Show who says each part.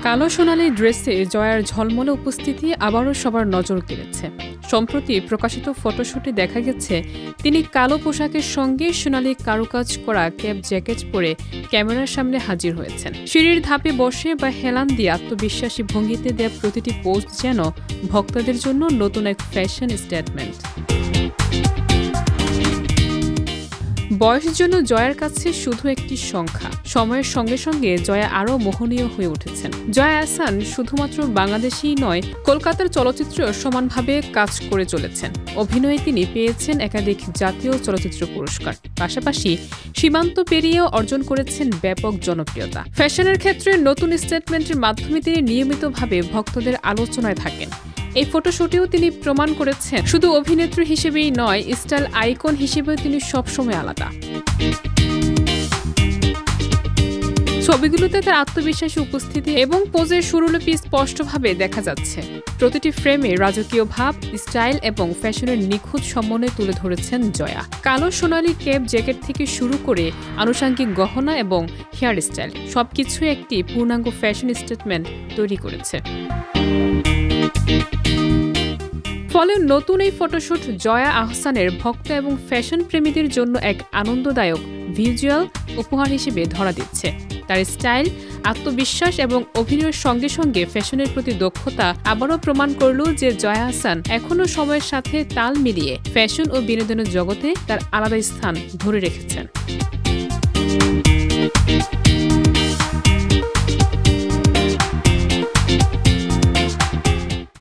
Speaker 1: কালো সোনালি ড্রেসে জয়ার ঝলমলে উপস্থিতি আবারও সবার নজর কেড়েছে। সম্প্রতি প্রকাশিত ফটোশুটে দেখা গেছে তিনি কালো পোশাকের সঙ্গে সোনালি কারুকাজ করা ক্যাপ জ্যাকেট পরে ক্যামেরার সামনে হাজির হয়েছেন। সিঁড়ির ধাপে বসে বা হেলান দিয়ে আত্মবিশ্বাসী ভঙ্গিতে দেয়া প্রতিটি পোস্ট যেন ভক্তদের জন্য নতুন এক ফ্যাশন স্টেটমেন্ট। বয়সের জন্য জয়ার কাছে শুধু একটি সংখ্যা। সময়ের সঙ্গে সঙ্গে জয়া আরও মোহনীয় হয়ে উঠেছেন। জয়া আহসান শুধুমাত্র বাংলাদেশেই নয়, কলকাতার চলচ্চিত্রেও সমানভাবে কাজ করে চলেছেন। অভিনয়ে তিনি পেয়েছেন একাধিক জাতীয় চলচ্চিত্র পুরস্কার, পাশাপাশি সীমান্ত পেরিয়েও অর্জন করেছেন ব্যাপক জনপ্রিয়তা। ফ্যাশনের ক্ষেত্রে নতুন স্টেটমেন্টের মাধ্যমে তিনি নিয়মিতভাবে ভক্তদের আলোচনায় থাকেন। এই ফটোশুটেও তিনি প্রমাণ করেছেন শুধু অভিনেত্রী হিসেবেই নয়, স্টাইল আইকন হিসেবেও তিনি সবসময় আলাদা। ছবিগুলোতে তার আত্মবিশ্বাসী উপস্থিতি এবং পোজের সুরলিপি স্পষ্টভাবে দেখা যাচ্ছে। প্রতিটি ফ্রেমে রাজকীয় ভাব, স্টাইল এবং ফ্যাশনের নিখুঁত সমন্বয় তুলে ধরেছেন জয়া। কালো সোনালি ক্যাপ জ্যাকেট থেকে শুরু করে আনুষঙ্গিক গহনা এবং হেয়ার স্টাইল সবকিছু একটি পূর্ণাঙ্গ ফ্যাশন স্টেটমেন্ট তৈরি করেছে। ফলে নতুন এই ফটোশুট জয়া আহসানের ভক্ত এবং ফ্যাশন প্রেমীদের জন্য এক আনন্দদায়ক ভিজুয়াল উপহার হিসেবে ধরা দিচ্ছে। তার স্টাইল, আত্মবিশ্বাস এবং অভিনয়ের সঙ্গে সঙ্গে ফ্যাশনের প্রতি দক্ষতা আবারও প্রমাণ করল যে জয়া আহসান এখনও সময়ের সাথে তাল মিলিয়ে ফ্যাশন ও বিনোদনের জগতে তার আলাদা স্থান ধরে রেখেছেন।